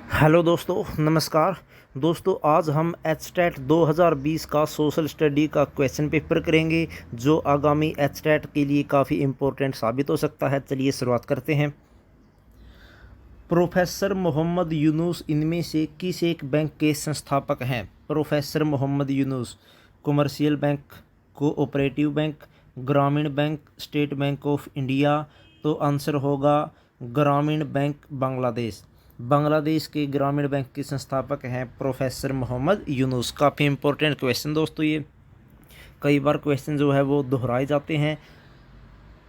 Hello दोस्तों, नमस्कार। दोस्तों, आज हम एचटेट 2020 का सोशल स्टडी का क्वेश्चन पेपर करेंगे जो आगामी एचटेट के लिए काफ़ी इम्पोर्टेंट साबित हो सकता है। चलिए शुरुआत करते हैं। प्रोफेसर मोहम्मद यूनुस इनमें से किस एक बैंक के संस्थापक हैं? Professor Mohammad Yunus. Commercial bank, cooperative bank, Grameen Bank, State Bank of India. तो आंसर होगा ग्रामीण बैंक बांग्लादेश। बांग्लादेश के ग्रामीण बैंक के संस्थापक हैं प्रोफेसर मोहम्मद यूनुस। काफ़ी इंपॉर्टेंट क्वेश्चन दोस्तों, ये कई बार क्वेश्चन जो है वो दोहराए जाते हैं।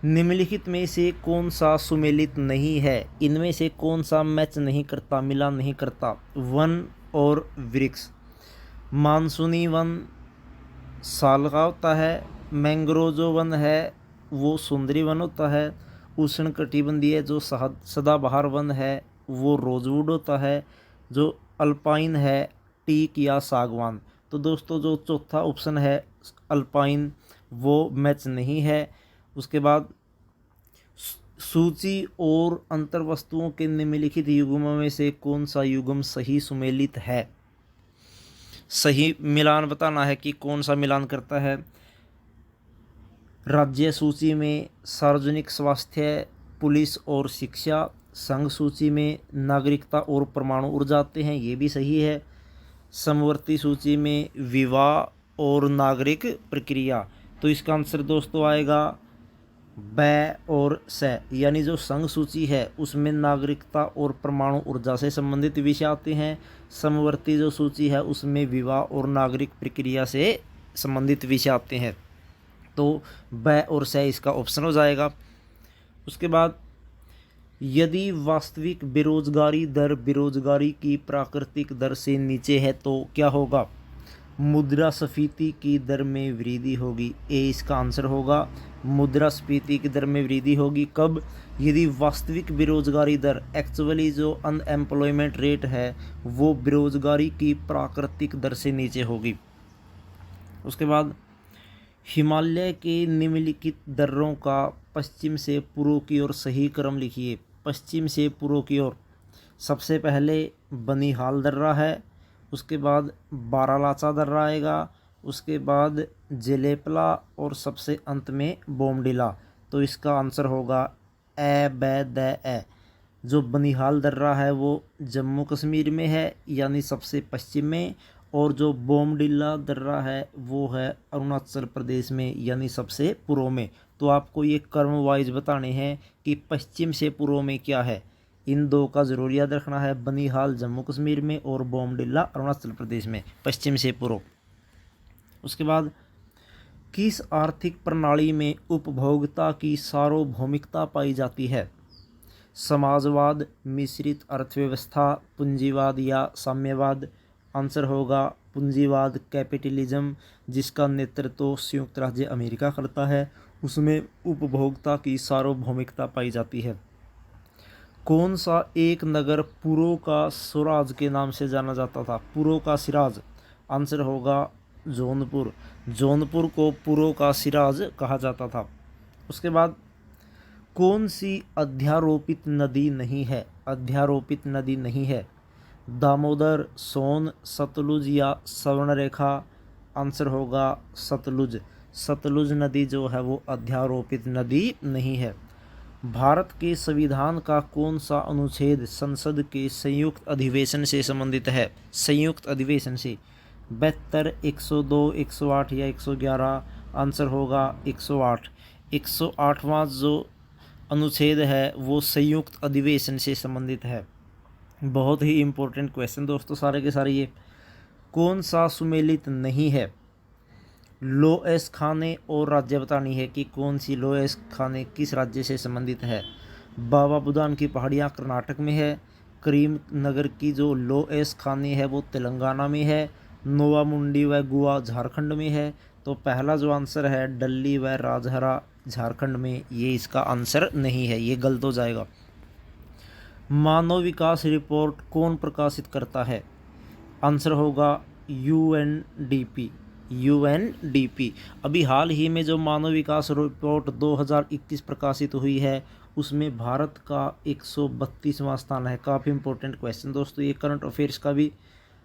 निम्नलिखित में से कौन सा सुमेलित नहीं है? इनमें से कौन सा मैच नहीं करता, मिलान नहीं करता? वन और वृक्ष। मानसूनी वन साल का होता है, मैंग्रोव जो वन है वो सुंदरी वन होता है, उष्ण कटिबंधीय जो सदाबहार वन है वो रोजवुड होता है, जो अल्पाइन है टीक या सागवान। तो दोस्तों जो चौथा ऑप्शन है अल्पाइन वो मैच नहीं है। उसके बाद सूची और अंतर वस्तुओं के निम्नलिखित युग्मों में से कौन सा युग्म सही सुमेलित है? सही मिलान बताना है कि कौन सा मिलान करता है। राज्य सूची में सार्वजनिक स्वास्थ्य, पुलिस और शिक्षा। संघ सूची में नागरिकता और परमाणु ऊर्जा आते हैं, ये भी सही है। समवर्ती सूची में विवाह और नागरिक प्रक्रिया। तो इसका आंसर दोस्तों आएगा ब और स, यानी जो संघ सूची है उसमें नागरिकता और परमाणु ऊर्जा से संबंधित विषय आते हैं। समवर्ती जो सूची है उसमें विवाह और नागरिक प्रक्रिया से संबंधित विषय आते हैं। तो ब और स इसका ऑप्शन हो जाएगा। उसके बाद यदि वास्तविक बेरोजगारी दर बेरोजगारी की प्राकृतिक दर से नीचे है तो क्या होगा? मुद्रास्फीति की दर में वृद्धि होगी। ए इसका आंसर होगा। मुद्रास्फीति की दर में वृद्धि होगी कब? यदि वास्तविक बेरोजगारी दर, एक्चुअली जो अनएम्प्लॉयमेंट रेट है वो बेरोजगारी की प्राकृतिक दर से नीचे होगी। उसके बाद हिमालय के निम्नलिखित दर्रों का पश्चिम से पूर्व की ओर सही क्रम लिखिए। पश्चिम से पूर्व की ओर सबसे पहले बनिहाल दर्रा है, उसके बाद बारालाचा दर्रा आएगा, उसके बाद जेलेपला और सबसे अंत में बोमडिला। तो इसका आंसर होगा ए ब द ए। जो बनिहाल दर्रा है वो जम्मू कश्मीर में है यानी सबसे पश्चिम में, और जो बोमडिला दर्रा है वो है अरुणाचल प्रदेश में यानी सबसे पूर्व में। तो आपको ये क्रम वाइज बताने हैं कि पश्चिम से पूर्व में क्या है। इन दो का ज़रूर याद रखना है, बनिहाल जम्मू कश्मीर में और बोमडिला अरुणाचल प्रदेश में, पश्चिम से पूर्व। उसके बाद किस आर्थिक प्रणाली में उपभोक्ता की सार्वभौमिकता पाई जाती है? समाजवाद, मिश्रित अर्थव्यवस्था, पूंजीवाद या साम्यवाद। आंसर होगा पूंजीवाद, कैपिटलिज्म, जिसका नेतृत्व संयुक्त राज्य अमेरिका करता है, उसमें उपभोक्ता की सार्वभौमिकता पाई जाती है। कौन सा एक नगर पुरो का स्वराज के नाम से जाना जाता था? पुरो का सिराज। आंसर होगा जौनपुर। जौनपुर को पुरो का सिराज कहा जाता था। उसके बाद कौन सी अध्यारोपित नदी नहीं है? अध्यारोपित नदी नहीं है। दामोदर, सोन, सतलुज या स्वर्णरेखा। आंसर होगा सतलुज। सतलुज नदी जो है वो अध्यारोपित नदी नहीं है। भारत के संविधान का कौन सा अनुच्छेद संसद के संयुक्त अधिवेशन से संबंधित है? संयुक्त अधिवेशन से 72, 102, 108 या 111। आंसर होगा 108। 108वां जो अनुच्छेद है वो संयुक्त अधिवेशन से संबंधित है। बहुत ही इम्पोर्टेंट क्वेश्चन दोस्तों सारे के सारे ये। कौन सा सुमेलित नहीं है? लोएस खाने और राज्य बतानी है कि कौन सी लोएस खाने किस राज्य से संबंधित है। बाबा बुदान की पहाड़ियाँ कर्नाटक में है। करीम नगर की जो लोएस खाने है वो तेलंगाना में है। नोवा मुंडी व गुआ झारखंड में है। तो पहला जो आंसर है डल्ली व राजहरा झारखंड में, ये इसका आंसर नहीं है, ये गलत हो जाएगा। मानव विकास रिपोर्ट कौन प्रकाशित करता है? आंसर होगा यूएनडीपी। यूएनडीपी। अभी हाल ही में जो मानव विकास रिपोर्ट 2021 प्रकाशित हुई है उसमें भारत का 132वां स्थान है। काफ़ी इंपॉर्टेंट क्वेश्चन दोस्तों, ये करंट अफेयर्स का भी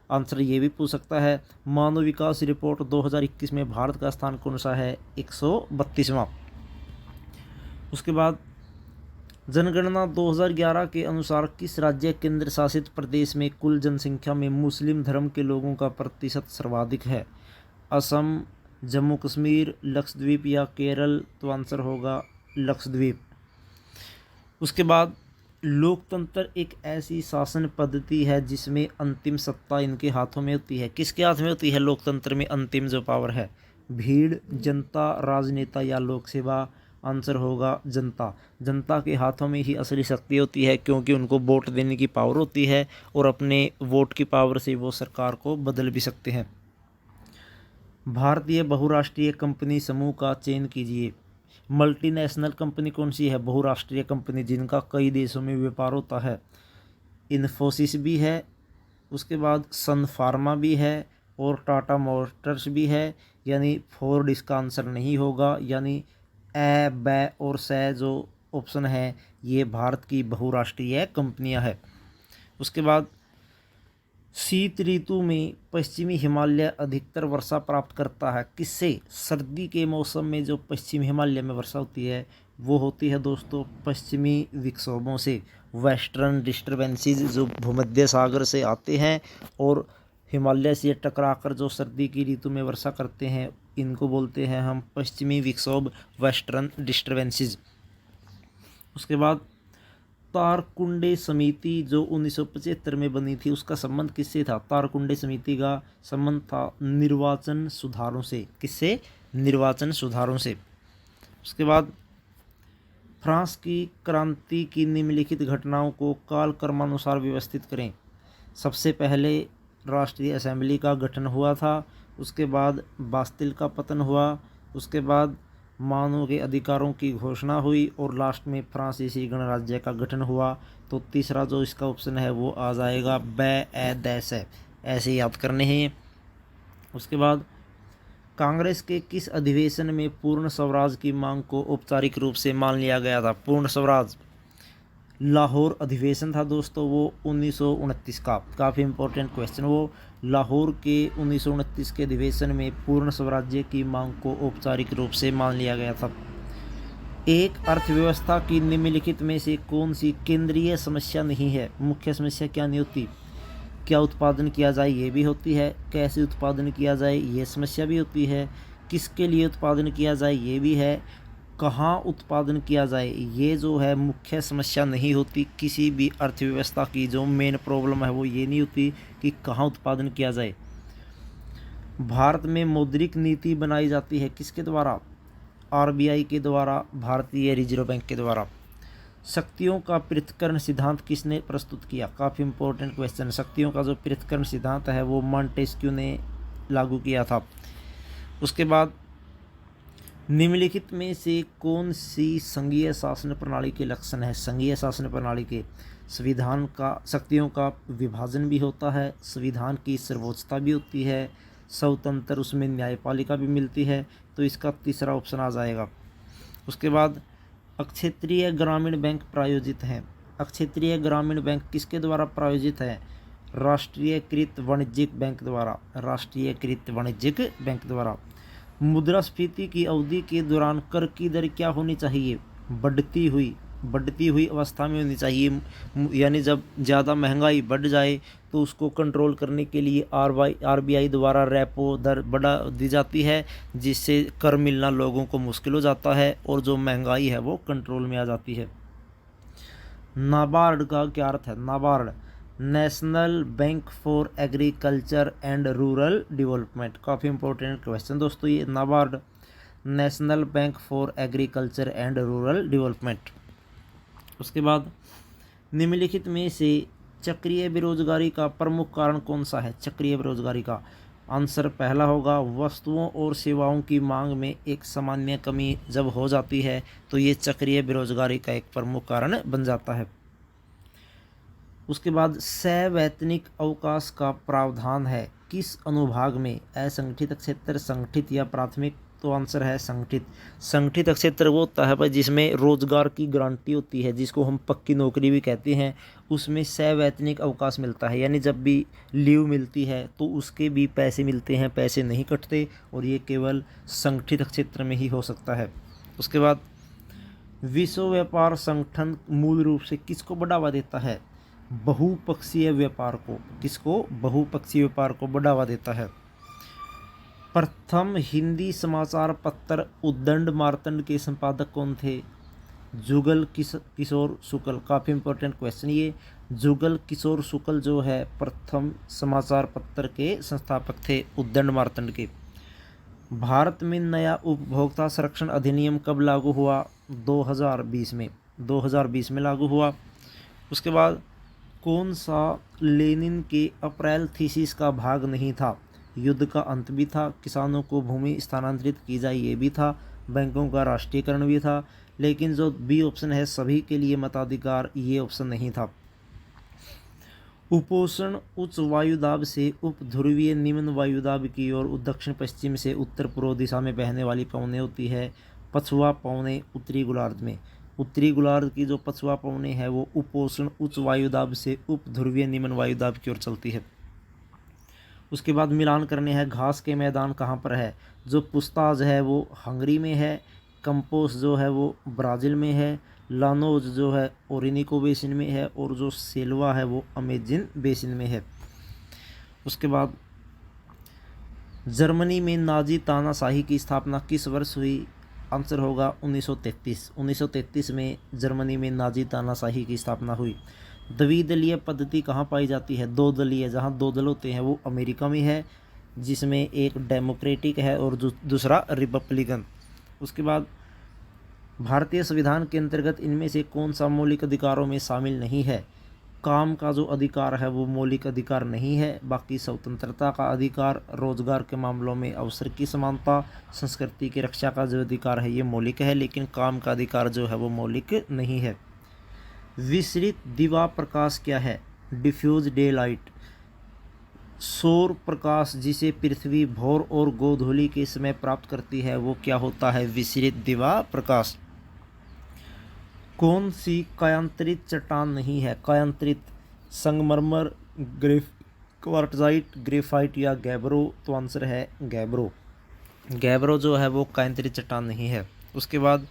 आंसर ये भी पूछ सकता है। मानव विकास रिपोर्ट 2021 में भारत का स्थान कौन सा है? 132वां। उसके बाद जनगणना 2011 के अनुसार किस राज्य केंद्र शासित प्रदेश में कुल जनसंख्या में मुस्लिम धर्म के लोगों का प्रतिशत सर्वाधिक है? असम, जम्मू कश्मीर, लक्षद्वीप या केरल? तो आंसर होगा लक्षद्वीप। उसके बाद लोकतंत्र एक ऐसी शासन पद्धति है जिसमें अंतिम सत्ता इनके हाथों में होती है। किसके हाथ में होती है लोकतंत्र में अंतिम जो पावर है? भीड़, जनता, राजनेता या लोक सेवा? आंसर होगा जनता। जनता के हाथों में ही असली शक्ति होती है, क्योंकि उनको वोट देने की पावर होती है और अपने वोट की पावर से वो सरकार को बदल भी सकते हैं। भारतीय बहुराष्ट्रीय कंपनी समूह का चयन कीजिए। मल्टीनेशनल कंपनी कौन सी है? बहुराष्ट्रीय कंपनी जिनका कई देशों में व्यापार होता है। इन्फोसिस भी है, उसके बाद सन फार्मा भी है और टाटा मोटर्स भी है, यानी फोर्ड इसका आंसर नहीं होगा। यानी ए, बै और से जो ऑप्शन है ये भारत की बहुराष्ट्रीय कंपनियां हैं। उसके बाद शीत ऋतु में पश्चिमी हिमालय अधिकतर वर्षा प्राप्त करता है। किससे? सर्दी के मौसम में जो पश्चिमी हिमालय में वर्षा होती है वो होती है दोस्तों पश्चिमी विक्षोभों से। वेस्टर्न डिस्टर्बेंसेस जो भूमध्य सागर से आते हैं और हिमालय से टकराकर जो सर्दी की ऋतु में वर्षा करते हैं, इनको बोलते हैं हम पश्चिमी विक्षोभ, वेस्टर्न डिस्टर्बेंसेस। उसके बाद तारकुंडे समिति जो 1975 में बनी थी उसका संबंध किससे था? तारकुंडे समिति का संबंध था निर्वाचन सुधारों से। किससे? निर्वाचन सुधारों से। उसके बाद फ्रांस की क्रांति की निम्नलिखित घटनाओं को कालक्रमानुसार व्यवस्थित करें। सबसे पहले राष्ट्रीय असेंबली का गठन हुआ था, उसके बाद बास्तिल का पतन हुआ, उसके बाद मानव के अधिकारों की घोषणा हुई और लास्ट में फ्रांसीसी गणराज्य का गठन हुआ। तो तीसरा जो इसका ऑप्शन है वो आ जाएगा बै-ए-दैस है, ऐसे याद करने हैं। उसके बाद कांग्रेस के किस अधिवेशन में पूर्ण स्वराज की मांग को औपचारिक रूप से मान लिया गया था? पूर्ण स्वराज लाहौर अधिवेशन था दोस्तों वो 1929 का। काफ़ी इंपॉर्टेंट क्वेश्चन, वो लाहौर के 1929 के अधिवेशन में पूर्ण स्वराज्य की मांग को औपचारिक रूप से मान लिया गया था। एक अर्थव्यवस्था की निम्नलिखित में से कौन सी केंद्रीय समस्या नहीं है? मुख्य समस्या क्या नहीं होती? क्या उत्पादन किया जाए ये भी होती है, कैसे उत्पादन किया जाए ये समस्या भी होती है, किसके लिए उत्पादन किया जाए ये भी है, कहाँ उत्पादन किया जाए ये जो है मुख्य समस्या नहीं होती। किसी भी अर्थव्यवस्था की जो मेन प्रॉब्लम है वो ये नहीं होती कि कहाँ उत्पादन किया जाए। भारत में मौद्रिक नीति बनाई जाती है किसके द्वारा? आरबीआई के द्वारा, भारतीय रिजर्व बैंक के द्वारा। शक्तियों का पृथक्करण सिद्धांत किसने प्रस्तुत किया? काफ़ी इंपॉर्टेंट क्वेश्चन। शक्तियों का जो पृथक्करण सिद्धांत है वो मॉन्टेस्क्यू ने लागू किया था। उसके बाद निम्नलिखित में से कौन सी संघीय शासन प्रणाली के लक्षण है? संघीय शासन प्रणाली के संविधान का शक्तियों का विभाजन भी होता है, संविधान की सर्वोच्चता भी होती है, स्वतंत्र उसमें न्यायपालिका भी मिलती है। तो इसका तीसरा ऑप्शन आ जाएगा। उसके बाद अक्षेत्रीय ग्रामीण बैंक प्रायोजित हैं। अक्षेत्रीय ग्रामीण बैंक किसके द्वारा प्रायोजित है? राष्ट्रीयकृत वाणिज्यिक बैंक द्वारा। राष्ट्रीयकृत वाणिज्यिक बैंक द्वारा। मुद्रास्फीति की अवधि के दौरान कर की दर क्या होनी चाहिए? बढ़ती हुई अवस्था में होनी चाहिए। यानी जब ज़्यादा महंगाई बढ़ जाए तो उसको कंट्रोल करने के लिए आरबीआई द्वारा रेपो दर बढ़ा दी जाती है, जिससे कर मिलना लोगों को मुश्किल हो जाता है और जो महंगाई है वो कंट्रोल में आ जाती है। नाबार्ड का क्या अर्थ है? NABARD national bank for agriculture and rural development. काफ़ी इंपॉर्टेंट क्वेश्चन दोस्तों ये। NABARD national bank for agriculture and rural development. उसके बाद निम्नलिखित में से चक्रीय बेरोजगारी का प्रमुख कारण कौन सा है? चक्रीय बेरोजगारी का आंसर पहला होगा वस्तुओं और सेवाओं की मांग में एक सामान्य कमी जब हो जाती है तो ये चक्रीय बेरोजगारी का एक प्रमुख कारण बन जाता है। उसके बाद सवैतनिक अवकाश का प्रावधान है किस अनुभाग में? असंगठित क्षेत्र, संगठित या प्राथमिक? तो आंसर है संगठित। संगठित क्षेत्र वो होता है भाई जिसमें रोजगार की गारंटी होती है, जिसको हम पक्की नौकरी भी कहते हैं। उसमें सवैतनिक अवकाश मिलता है, यानी जब भी लीव मिलती है तो उसके भी पैसे मिलते हैं, पैसे नहीं कटते, और ये केवल संगठित क्षेत्र में ही हो सकता है। उसके बाद विश्व व्यापार संगठन मूल रूप से किसको बढ़ावा देता है? बहुपक्षीय व्यापार को। किसको? बहुपक्षीय व्यापार को बढ़ावा देता है। प्रथम हिंदी समाचार पत्र उद्दंड मार्तंड के संपादक कौन थे? जुगल किशोर शुक्ल। काफ़ी इंपॉर्टेंट क्वेश्चन ये। जुगल किशोर शुक्ल जो है प्रथम समाचार पत्र के संस्थापक थे उद्दंड मार्तंड के। भारत में नया उपभोक्ता संरक्षण अधिनियम कब लागू हुआ? 2020 में। 2020 में लागू हुआ। उसके बाद कौन सा लेनिन के अप्रैल थीसिस का भाग नहीं था? युद्ध का अंत भी था, किसानों को भूमि स्थानांतरित की जाए ये भी था, बैंकों का राष्ट्रीयकरण भी था, लेकिन जो बी ऑप्शन है सभी के लिए मताधिकार, ये ऑप्शन नहीं था। उपोष्ण उच्च वायुदाब से उप ध्रुवीय निम्न वायुदाब की ओर दक्षिण पश्चिम से उत्तर पूर्व दिशा में बहने वाली पवनें होती है पछुआ पवनें उत्तरी गोलार्ध में। उत्तरी गोलार्ध की जो पछुआ पवनें है वो उपोष्ण उच्च वायुदाब से उप ध्रुवीय निम्न वायुदाब की ओर चलती है। उसके बाद मिलान करने हैं। घास के मैदान कहाँ पर है? जो पुस्ताज है वो हंगरी में है, कंपोस जो है वो ब्राज़ील में है, लानोज जो है ओरिनिको बेसिन में है, और जो सेल्वा है वो अमेजिन बेसिन में है। उसके बाद जर्मनी में नाजी तानाशाही की स्थापना किस वर्ष हुई? आंसर होगा 1933। 1933 में जर्मनी में नाजी तानाशाही की स्थापना हुई। द्विदलीय पद्धति कहाँ पाई जाती है? दो दलीय, जहाँ दो दल होते हैं वो अमेरिका में है, जिसमें एक डेमोक्रेटिक है और दूसरा रिपब्लिकन। उसके बाद भारतीय संविधान के अंतर्गत इनमें से कौन सा मौलिक अधिकारों में शामिल नहीं है? काम का जो अधिकार है वो मौलिक अधिकार नहीं है, बाकी स्वतंत्रता का अधिकार, रोजगार के मामलों में अवसर की समानता, संस्कृति की रक्षा का जो अधिकार है ये मौलिक है, लेकिन काम का अधिकार जो है वो मौलिक नहीं है। विसरित दिवा प्रकाश क्या है? Diffuse daylight. सौर प्रकाश जिसे पृथ्वी भोर और गोधूली के समय प्राप्त करती है वो क्या होता है? विसरित दिवा प्रकाश। कौन सी कायांतरित चट्टान नहीं है? कायांतरित संगमरमर, क्वार्टजाइट, ग्रेफाइट या गैब्रो। तो आंसर है गैब्रो। गैब्रो जो है वो कायांतरित चट्टान नहीं है। उसके बाद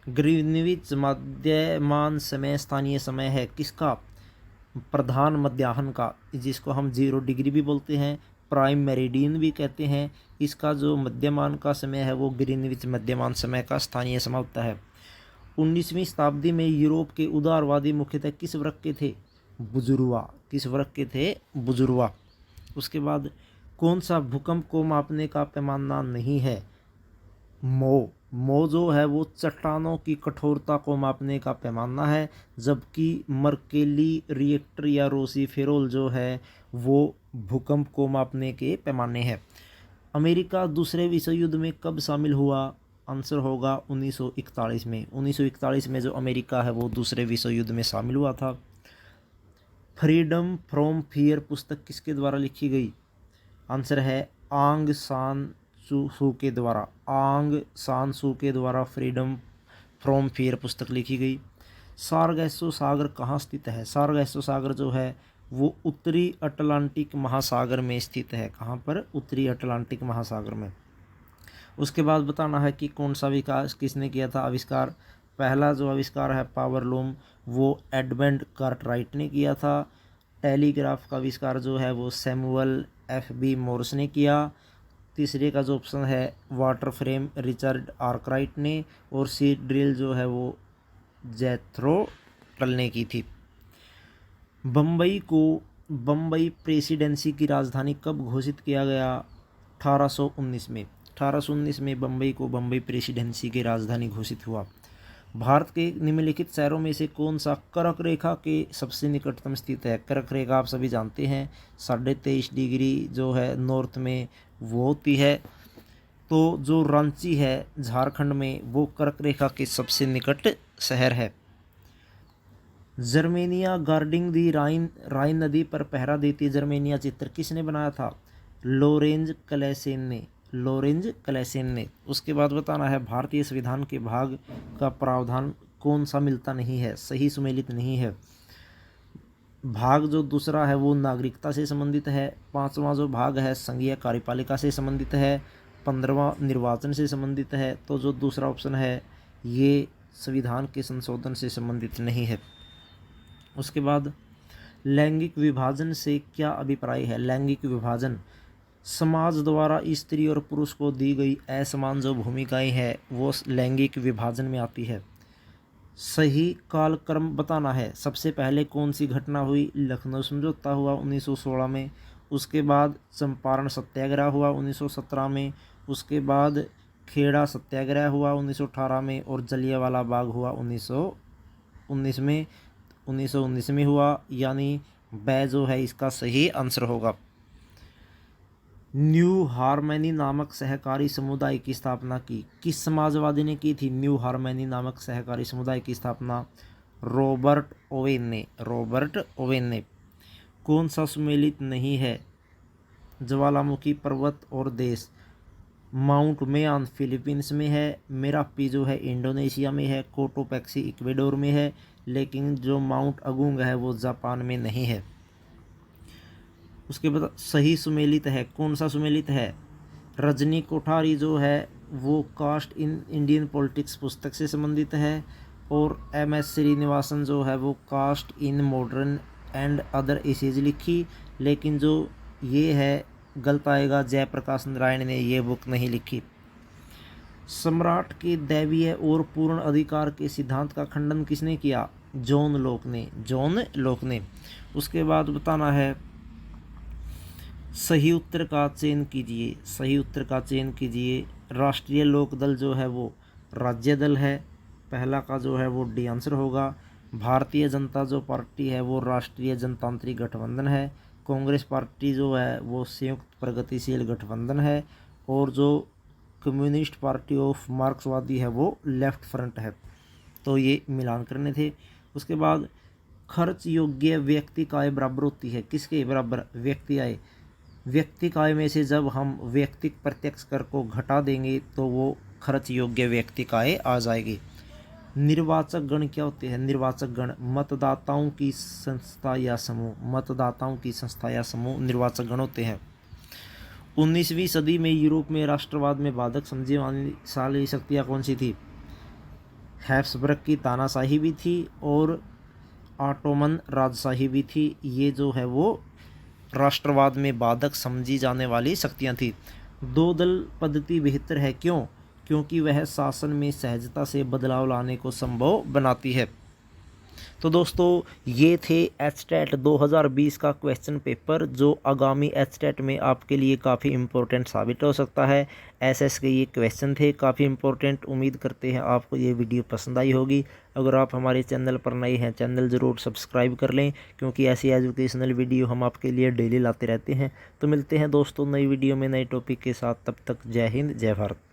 ग्रीनविच मध्यमान समय स्थानीय समय है किसका? प्रधान मध्याह्न का, जिसको हम 0 डिग्री भी बोलते हैं, प्राइम मेरिडियन भी कहते हैं। इसका जो मध्यमान का समय है वो ग्रीनविच मध्यमान समय का स्थानीय समय होता है। 19वीं शताब्दी में यूरोप के उदारवादी मुख्यतः किस वर्ग के थे? बुजुर्वा। किस वर्ग के थे? बुजुर्वा। उसके बाद कौन सा भूकंप को मापने का पैमाना नहीं है? मो जो है वो चट्टानों की कठोरता को मापने का पैमाना है, जबकि मर्केली रिएक्टर या रोसीफेरोल जो है वो भूकंप को मापने के पैमाने हैं। अमेरिका दूसरे विश्व युद्ध में कब शामिल हुआ? आंसर होगा 1941 में। 1941 में जो अमेरिका है वो दूसरे विश्व युद्ध में शामिल हुआ था। फ्रीडम फ्रॉम फियर पुस्तक किसके द्वारा लिखी गई? आंसर है आंग सान सू के द्वारा। आंग सान सू के द्वारा फ्रीडम फ्रॉम फियर पुस्तक लिखी गई। सारगैसो सागर कहाँ स्थित है? सारगैसो सागर जो है वो उत्तरी अटलांटिक महासागर में स्थित है। कहाँ पर? उत्तरी अटलांटिक महासागर में। उसके बाद बताना है कि कौन सा विकास किसने किया था आविष्कार। पहला जो आविष्कार है पावरलूम वो एडमंड कार्टराइट ने किया था। टेलीग्राफ का आविष्कार जो है वो सैमुअल F.B. मोर्स ने किया। तीसरे का जो ऑप्शन है वाटर फ्रेम रिचर्ड आर्कराइट ने, और सीड ड्रिल जो है वो जेथरो टल ने की थी। बम्बई प्रेसिडेंसी की राजधानी कब घोषित किया गया? 1819 में। 1819 में बम्बई को बम्बई प्रेसिडेंसी की राजधानी घोषित हुआ। भारत के निम्नलिखित शहरों में से कौन सा कर्क रेखा के सबसे निकटतम स्थित है? कर्क रेखा आप सभी जानते हैं 23.5 डिग्री जो है नॉर्थ में वो होती है। तो जो रांची है झारखंड में वो कर्क रेखा के सबसे निकट शहर है। जर्मेनिया गार्डिंग दी राइन नदी पर पहरा देती जर्मेनिया चित्र किसने बनाया था? लोरेंज क्लेसेन ने। लॉरेंज क्लैसेन ने। उसके बाद बताना है भारतीय संविधान के भाग का प्रावधान कौन सा मिलता नहीं है, सही सुमेलित नहीं है। भाग जो दूसरा है वो नागरिकता से संबंधित है, 5वां जो भाग है संघीय कार्यपालिका से संबंधित है, 15वां निर्वाचन से संबंधित है। तो जो दूसरा ऑप्शन है ये संविधान के संशोधन से संबंधित नहीं है। उसके बाद लैंगिक विभाजन से क्या अभिप्राय है। लैंगिक विभाजन समाज द्वारा स्त्री और पुरुष को दी गई असमान जो भूमिकाएं हैं वो लैंगिक विभाजन में आती है। सही कालक्रम बताना है, सबसे पहले कौन सी घटना हुई, लखनऊ समझौता हुआ 1916 में, उसके बाद चंपारण सत्याग्रह हुआ 1917 में, उसके बाद खेड़ा सत्याग्रह हुआ 1918 में और जलियांवाला बाग हुआ 1919 में हुआ, यानी ब जो है इसका सही आंसर होगा। न्यू हार्मनी नामक सहकारी समुदाय की स्थापना की, किस समाजवादी ने की थी न्यू हार्मनी नामक सहकारी समुदाय की स्थापना, रॉबर्ट ओवेन ने। रॉबर्ट ओवेन ने। कौन सा सुमेलित नहीं है, ज्वालामुखी पर्वत और देश, माउंट मेयान फिलीपींस में है, मेरापी जो है इंडोनेशिया में है, कोटोपैक्सी इक्वेडोर में है, लेकिन जो माउंट अगुंग है वो जापान में नहीं है। उसके बाद सही सुमेलित है, कौन सा सुमेलित है, रजनी कोठारी जो है वो कास्ट इन इंडियन पॉलिटिक्स पुस्तक से संबंधित है, और MS श्रीनिवासन जो है वो caste in modern and other issues लिखी, लेकिन जो ये है गलत आएगा, जयप्रकाश नारायण ने ये बुक नहीं लिखी। सम्राट के दैवीय और पूर्ण अधिकार के सिद्धांत का खंडन किसने किया, जॉन लोक ने। जॉन लोक ने। उसके बाद बताना है सही उत्तर का चयन कीजिए। सही उत्तर का चयन कीजिए। राष्ट्रीय लोकदल जो है वो राज्य दल है, पहला का जो है वो डी आंसर होगा। भारतीय जनता जो पार्टी है वो राष्ट्रीय जनतांत्रिक गठबंधन है। कांग्रेस पार्टी जो है वो संयुक्त प्रगतिशील गठबंधन है, और जो कम्युनिस्ट पार्टी ऑफ मार्क्सवादी है वो लेफ्ट फ्रंट है। तो ये मिलान करने थे। उसके बाद खर्च योग्य व्यक्तिक आय बराबर होती है किसके बराबर, व्यक्ति आय। व्यक्तिक आय में से जब हम व्यक्तिक प्रत्यक्ष कर को घटा देंगे तो वो खर्च योग्य व्यक्तिक आय आ जाएगी। निर्वाचक गण क्या होते हैं, निर्वाचक गण मतदाताओं की संस्था या समूह। मतदाताओं की संस्था या समूह निर्वाचक गण होते हैं। 19वीं सदी में यूरोप में राष्ट्रवाद में बाधक समझी वाली शक्तियाँ कौन सी थी, हैब्सबर्ग की तानाशाही भी थी और ऑटोमन राजशाही भी थी। ये जो है वो राष्ट्रवाद में बाधक समझी जाने वाली शक्तियाँ थी। दो दल पद्धति बेहतर है, क्यों, क्योंकि वह शासन में सहजता से बदलाव लाने को संभव बनाती है। तो दोस्तों ये थे एचटेट 2020 का क्वेश्चन पेपर, जो आगामी एचटेट में आपके लिए काफ़ी इम्पोर्टेंट साबित हो सकता है। एसएस के ये क्वेश्चन थे काफ़ी इम्पोर्टेंट। उम्मीद करते हैं आपको ये वीडियो पसंद आई होगी। अगर आप हमारे चैनल पर नए हैं, चैनल ज़रूर सब्सक्राइब कर लें, क्योंकि ऐसी एजुकेशनल वीडियो हम आपके लिए डेली लाते रहते हैं। तो मिलते हैं दोस्तों नई वीडियो में नए टॉपिक के साथ। तब तक जय हिंद, जय भारत।